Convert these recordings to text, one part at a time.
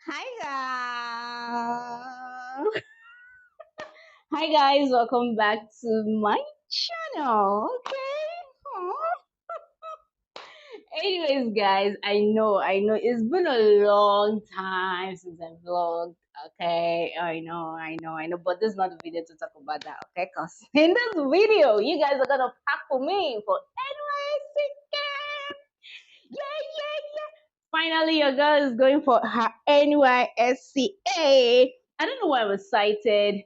Hi guys. Hi guys, welcome back to my channel. Okay. Aw. Anyways, guys, I know it's been a long time since I vlogged. Okay, I know, but this is not the video to talk about that. Okay, cause in this video, you guys are gonna pack for me for NYSC. Yeah, yeah, yeah. Finally, your girl is going for her NYSCA. I don't know why I'm excited.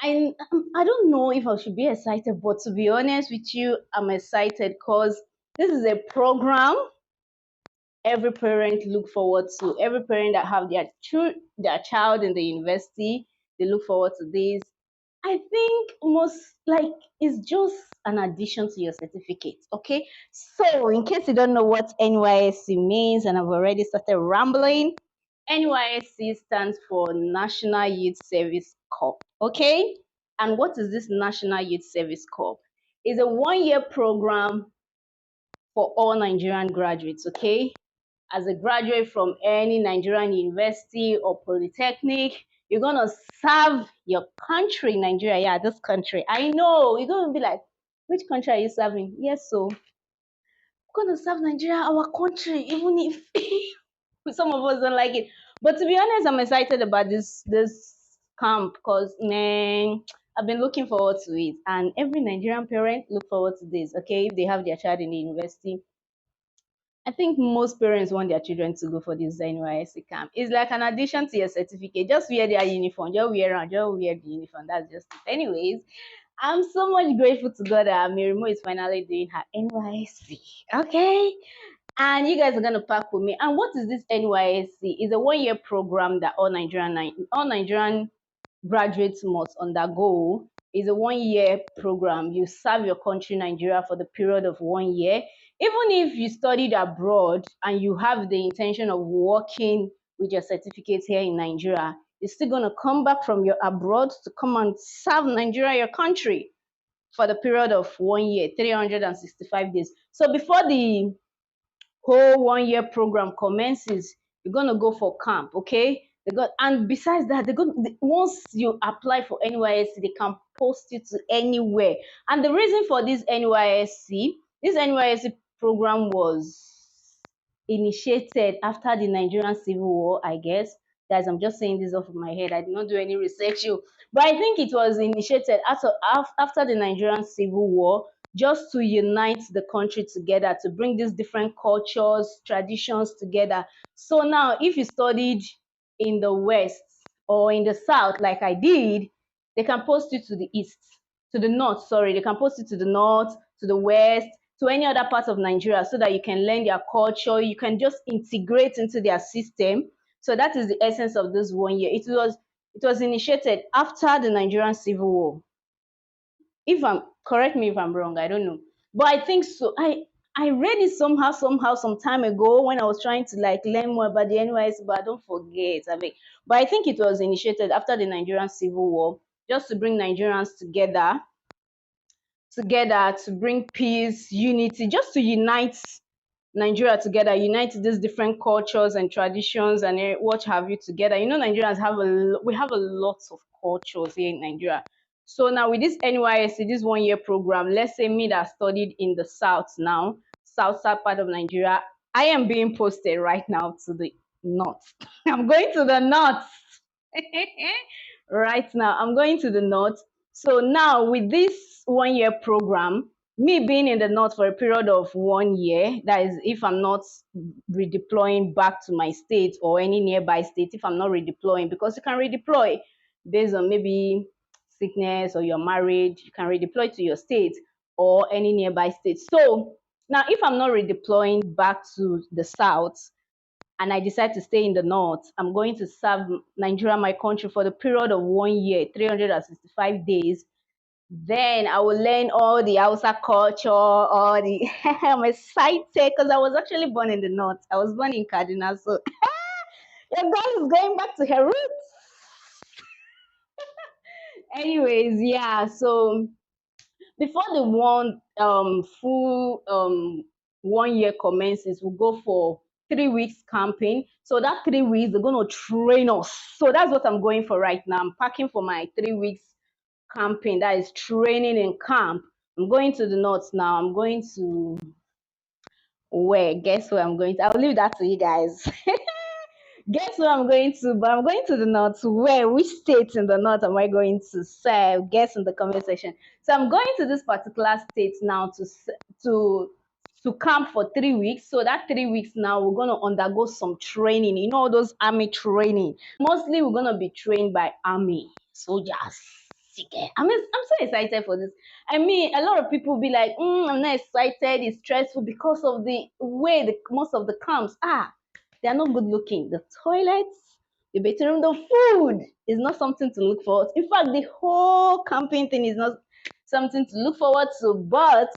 I don't know if I should be excited, but to be honest with you, I'm excited because this is a program every parent look forward to. Every parent that have their child in the university, they look forward to this. I think most like it's just an addition to your certificate. Okay. So in case you don't know what NYSC means, and I've already started rambling, NYSC stands for National Youth Service Corps. Okay. And what is this National Youth Service Corps? It's a 1 year program for all Nigerian graduates. Okay. As a graduate from any Nigerian university or polytechnic, you're gonna serve your country, Nigeria. Yeah, this country. I know you're gonna be like, which country are you serving? Yes, so we're gonna serve Nigeria, our country, even if some of us don't like it. But to be honest, I'm excited about this camp because man, I've been looking forward to it, and every Nigerian parent look forward to this. Okay, if they have their child in the university, I think most parents want their children to go for this NYSC camp. It's like an addition to your certificate. Just wear their uniform. Just wear the uniform. That's just it. Anyways, I'm so much grateful to God that Mirimo is finally doing her NYSC. Okay. And you guys are gonna pack with me. And what is this NYSC? It's a 1 year program that all Nigerian graduates must undergo. Is a 1 year program. You serve your country, Nigeria, for the period of 1 year. Even if you studied abroad and you have the intention of working with your certificate here in Nigeria, you're still going to come back from your abroad to come and serve Nigeria, your country, for the period of 1 year, 365 days. So before the whole 1 year program commences, you're gonna go for camp, okay? They got and besides that, once you apply for NYSC, they can post you to anywhere. And the reason for this NYSC program was initiated after the Nigerian Civil War, I guess. Guys, I'm just saying this off of my head. I did not do any research, but I think it was initiated after the Nigerian Civil War, just to unite the country together, to bring these different cultures, traditions together. So now, if you studied in the West or in the South, like I did, they can post you to the East, to the North, sorry, they can post you to the North, to the West, to any other part of Nigeria so that you can learn their culture. You can just integrate into their system. So that is the essence of this 1 year. It was initiated after the Nigerian Civil War. If I'm correct me if I'm wrong, I don't know. But I think so. I read it somehow some time ago when I was trying to like learn more about the NYS, but I don't forget. But I think it was initiated after the Nigerian Civil War, just to bring Nigerians together to bring peace, unity, just to unite Nigeria together, unite these different cultures and traditions and what have you together. You know, Nigerians we have a lot of cultures here in Nigeria. So now with this NYSC, this 1 year program, let's say me that studied in the south now, south part of Nigeria, I am being posted right now to the north. I'm going to the north. Right now, I'm going to the north. So now with this 1 year program, me being in the north for a period of 1 year, that is if I'm not redeploying back to my state or any nearby state, if I'm not redeploying, because you can redeploy based on maybe sickness or you're married, you can redeploy to your state or any nearby state. So now if I'm not redeploying back to the south, and I decide to stay in the north, I'm going to serve Nigeria, my country, for the period of 1 year, 365 days. Then I will learn all the Hausa culture, all the. I'm excited because I was actually born in the north. I was born in Kaduna, so your girl is going back to her roots. Anyways, yeah. So before the one full 1 year commences, we'll go for 3 weeks camping. So that 3 weeks, they're going to train us. So that's what I'm going for right now. I'm packing for my 3 weeks camping. That is training in camp. I'm going to the north now. I'm going to where? Guess where I'm going to? I'll leave that to you guys. Guess where I'm going to? But I'm going to the north. Where? Which states in the north am I going to serve? Guess in the comment section. So I'm going to this particular state now to to camp for 3 weeks. So that 3 weeks now we're gonna undergo some training. You know all those army training. Mostly we're gonna be trained by army soldiers. I'm so excited for this. I mean, a lot of people be like, I'm not excited. It's stressful because of the way most of the camps are. They are not good looking. The toilets, the bedroom, the food is not something to look forward to. In fact, the whole camping thing is not something to look forward to, but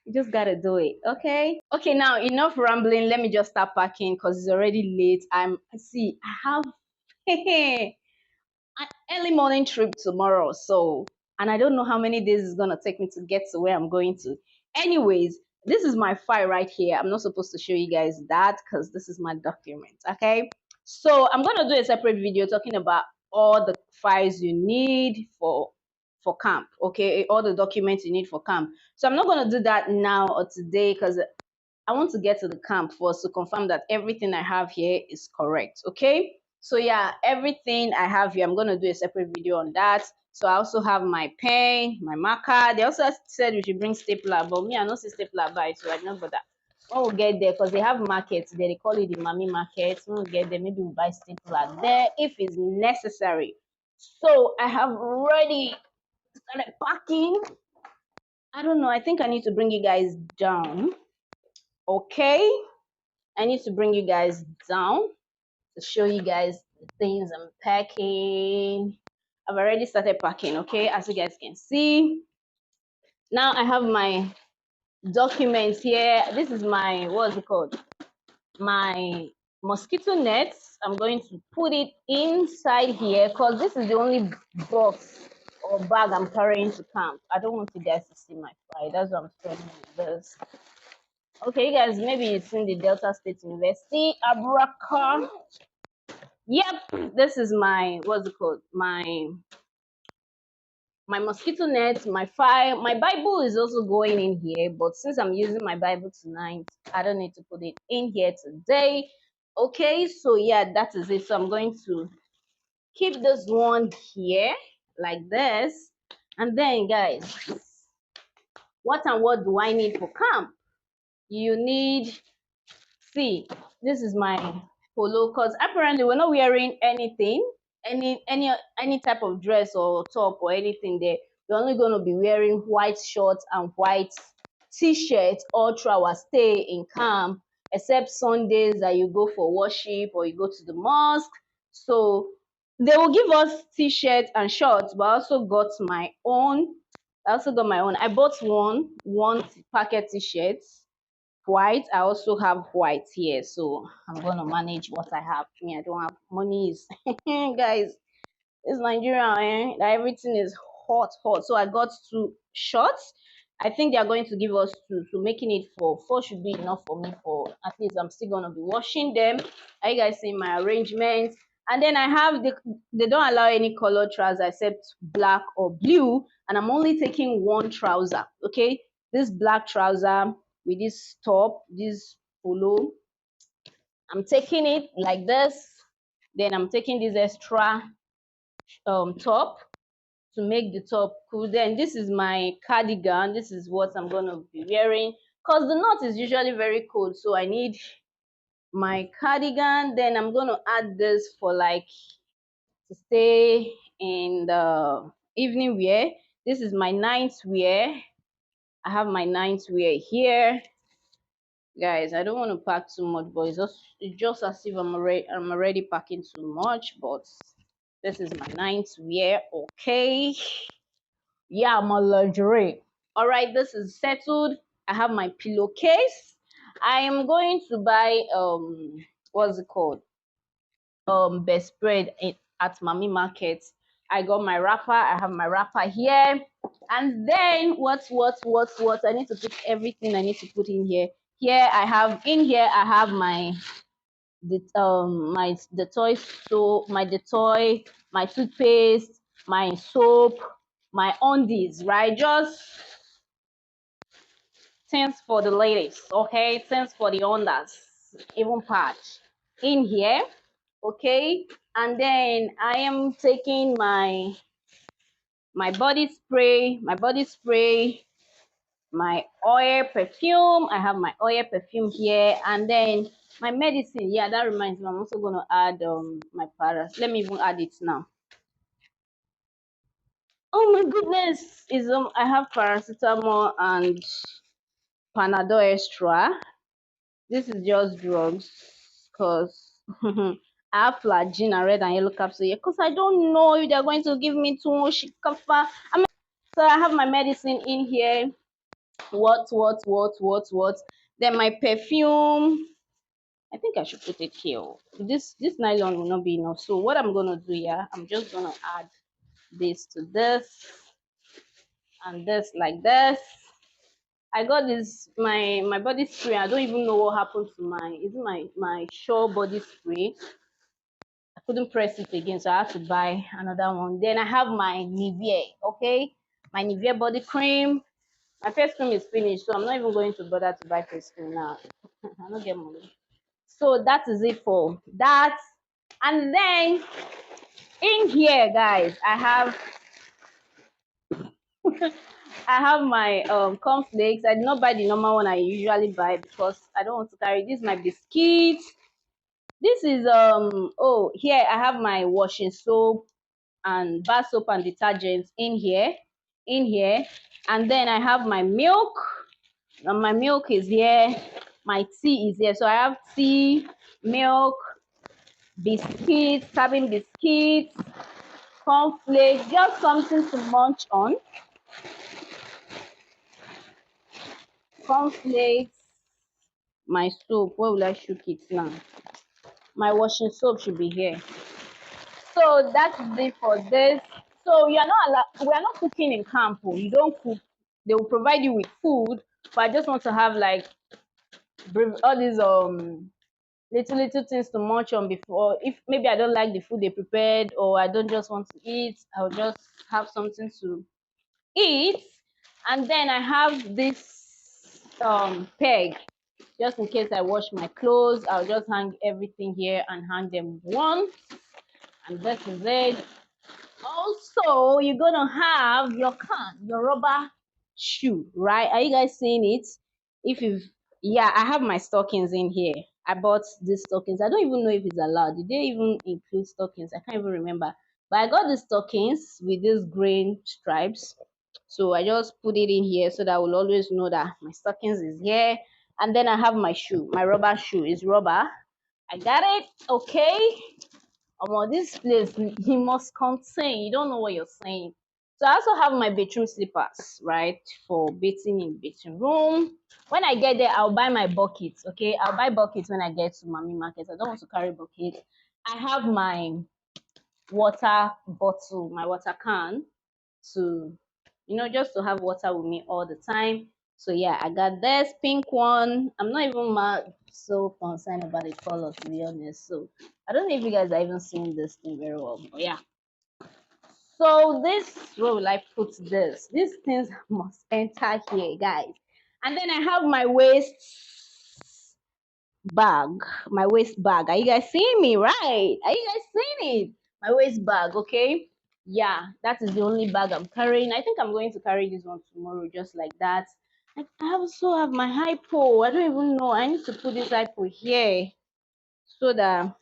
you just gotta do it, okay? Okay, now enough rambling. Let me just start packing because it's already late. I have an early morning trip tomorrow, so and I don't know how many days it's gonna take me to get to where I'm going to. Anyways, this is my file right here. I'm not supposed to show you guys that because this is my document, okay? So I'm gonna do a separate video talking about all the files you need for camp, okay? All the documents you need for camp. So I'm not gonna do that now or today because I want to get to the camp first to confirm that everything I have here is correct, okay? So yeah, everything I have here, I'm going to do a separate video on that. So I also have my pen, my marker. They also said we should bring stapler, but me, I don't see stapler by, so I don't bother. When we get there, because they have markets there, they call it the mommy market. When we get there, maybe we'll buy stapler there if it's necessary. So I have already started packing. I don't know, I think I need to bring you guys down. Okay, I need to bring you guys down to show you guys the things I'm packing. I've already started packing, okay, as you guys can see. Now I have my documents here. This is my, what's it called? My mosquito nets. I'm going to put it inside here because this is the only box or bag I'm carrying to camp. I don't want you guys to see my file. That's what I'm showing you this. Okay, you guys, maybe you've seen the Delta State University, abraka. Yep, this is my, what's it called? My mosquito net, my file, my Bible is also going in here, but since I'm using my Bible tonight, I don't need to put it in here today. Okay, so yeah, that is it. So I'm going to keep this one here like this. And then guys, what and what do I need for camp? You need, see, this is my polo because apparently we're not wearing anything, any type of dress or top or anything there. We're only going to be wearing white shorts and white t-shirts all through our stay in camp, except Sundays that you go for worship or you go to the mosque. So they will give us t-shirts and shorts, but I also got my own. I bought one packet t-shirts white. I also have white here, so I'm gonna manage what I have. Me, I don't have money. Guys, it's Nigeria, that everything is hot. So I got two shorts. I think they are going to give us two, so making it four should be enough for me. For at least I'm still gonna be washing them. Are you guys seeing my arrangements? And then I have they don't allow any color trousers except black or blue, and I'm only taking one trouser. Okay, this black trouser with this top, this polo. I'm taking it like this. Then I'm taking this extra top to make the top cool. Then this is my cardigan. This is what I'm going to be wearing because the north is usually very cold, so I need my cardigan. Then I'm going to add this for like to stay in the evening wear. This is my night wear. I have my night wear here. Guys, I don't want to pack too much, but it's just as if I'm already packing too much. But this is my night wear. Okay, yeah, my lingerie. All right, this is settled. I have my pillowcase. I am going to buy what's it called, best spread at Mami Market. I got my wrapper. I have my wrapper here. And then what I need to put everything I need to put in here. Here I have in here I have the toy soap, the toy, my toothpaste, my soap, my undies, right? Just things for the ladies, okay? Things for the unders, even patch in here, okay? And then I am taking my body spray, my oil perfume. I have my oil perfume here, and then my medicine. Yeah, that reminds me, I'm also going to add my paras. Let me even add it now. Oh my goodness, is I have paracetamol and Panadol extra. This is just drugs because I have flagyl and red and yellow capsule here because I don't know if they're going to give me too much kafa. So I have my medicine in here. What? Then my perfume. I think I should put it here. This nylon will not be enough. So what I'm gonna do here, I'm just gonna add this to this and this like this. I got this my body spray. I don't even know what happened to my Sure body spray. I couldn't press it again, so I had to buy another one. Then I have my Nivea, okay, my Nivea body cream. My face cream is finished, so I'm not even going to bother to buy face cream now. I don't get money. So that is it for that. And then in here, guys, I have I have my cornflakes. I did not buy the normal one I usually buy because I don't want to carry this. My biscuits. This is oh, here I have my washing soap and bar soap and detergents in here. And then I have my milk. And my milk is here. My tea is here. So I have tea, milk, biscuits, cabin biscuits, cornflakes, just something to munch on. Cornflakes, my soap. Where will I shook it now? My washing soap should be here. So that's it for this. So you're not allowed, we are not cooking in camp. Oh. You don't cook. They will provide you with food, but I just want to have like all these little things to munch on before. If maybe I don't like the food they prepared or I don't just want to eat, I'll just have something to eat. And then I have this peg just in case I wash my clothes. I'll just hang everything here and hang them once, and this is it. Also, you're gonna have your your rubber shoe, right? Are you guys seeing it? If you've, yeah, I have my stockings in here. I bought these stockings. I don't even know if it's allowed. Did they even include stockings? I can't even remember. But I got the stockings with these green stripes. So I just put it in here so that I will always know that my stockings is here. And then I have my shoe. My rubber shoe is rubber. I got it. Okay. This place he must contain. You don't know what you're saying. So I also have my bedroom slippers, right, for bathing in bedroom room. When I get there, I'll buy my buckets. Okay, I'll buy buckets when I get to mommy market. I don't want to carry buckets. I have my water bottle, my water can, to just to have water with me all the time. So yeah, I got this pink one. I'm not even so concerned about the color, to be honest. So I don't know if you guys are even seeing this thing very well. But yeah. So this, where will I put this? These things must enter here, guys. And then I have my bag, my waist bag. Are you guys seeing me? Right? Are you guys seeing it? My waist bag, okay? Yeah, that is the only bag I'm carrying. I think I'm going to carry this one tomorrow, just like that. I also have my hypo. I don't even know. I need to put this hypo here so that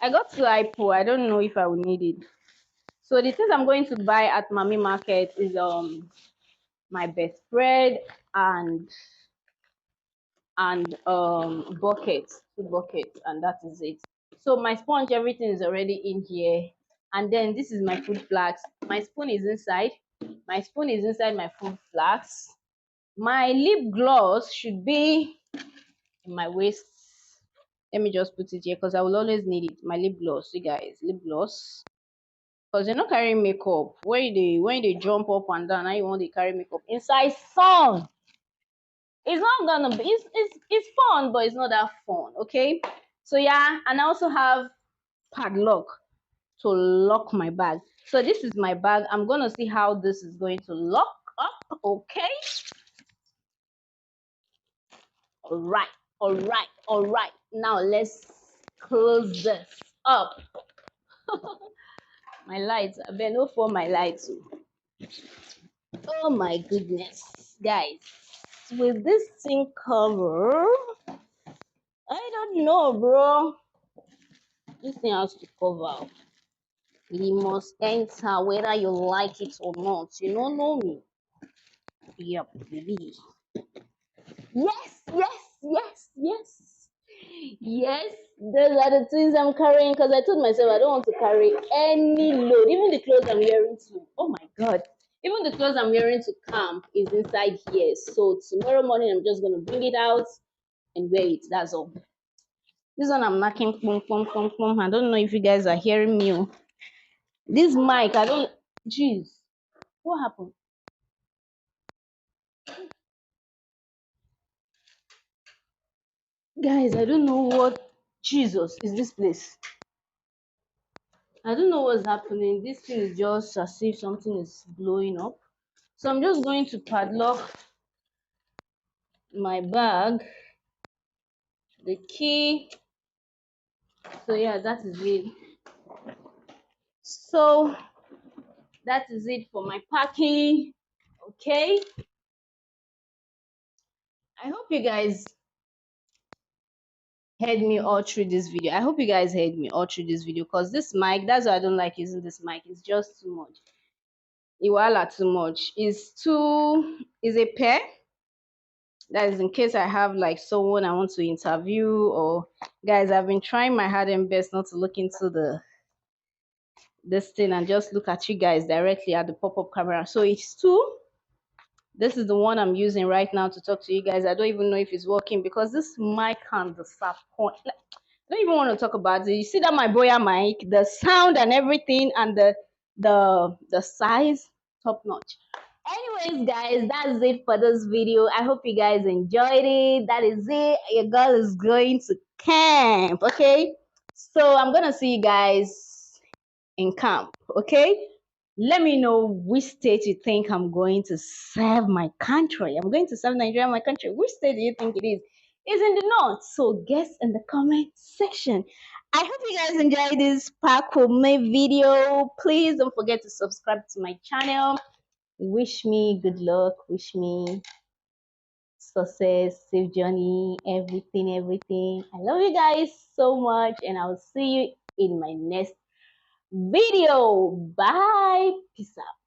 I got to hypo. I don't know if I will need it. So the things I'm going to buy at Mami Market is my best spread and buckets, 2 buckets, and that is it. So my sponge, everything is already in here. And then this is my food flask. My spoon is inside. My spoon is inside my food flask. My lip gloss should be in my waist. Let me just put it here because I will always need it. My lip gloss, you guys, lip gloss. Because you're not carrying makeup. When they jump up and down, now you want to carry makeup inside sun. It's not gonna be, it's fun, but it's not that fun. Okay, so yeah, and I also have padlock to lock my bag. So this is my bag. I'm gonna see how this is going to lock up. Okay, all right. Now let's close this up. My lights, I better no for my lights. Oh my goodness, guys, with this thing cover, I don't know, bro. This thing has to cover. You must enter whether you like it or not. You don't know me. Yep, baby. Yes. Yes, those are the things I'm carrying because I told myself I don't want to carry any load, even the clothes I'm wearing to. Oh my god, even the clothes I'm wearing to camp is inside here. So tomorrow morning I'm just gonna bring it out and wear it. That's all. This one I'm knocking, boom, boom, boom, boom. I don't know if you guys are hearing me. This mic, I don't. Jeez, what happened, guys? I don't know what. Jesus, is this place? I don't know what's happening. This thing is just as if something is blowing up. So I'm just going to padlock my bag, the key. So yeah, that is it. So that is it for my packing. Okay. I hope you guys heard me all through this video. I hope you guys heard me all through this video because this mic, that's why I don't like using this mic. It's just too much. Iwala too much. Is a pair. That is in case I have like someone I want to interview, or guys, I've been trying my hard and best not to look into this thing and just look at you guys directly at the pop-up camera. So it's two. This is the one I'm using right now to talk to you guys. I don't even know if it's working because this mic can disappoint. Like, I don't even want to talk about it. You see that my Boya mic, the sound and everything, and the size, top notch. Anyways, guys, that's it for this video. I hope you guys enjoyed it. That is it. Your girl is going to camp. Okay, so I'm gonna see you guys in camp. Okay, let me know which state you think I'm going to serve my country. I'm going to serve Nigeria, my country. Which state do you think it is? It's in the north. So guess in the comment section. I hope you guys enjoyed this Cometh video. Please don't forget to subscribe to my channel. Wish me good luck. Wish me success, safe journey, everything. I love you guys so much, and I'll see you in my next video. Bye. Peace out.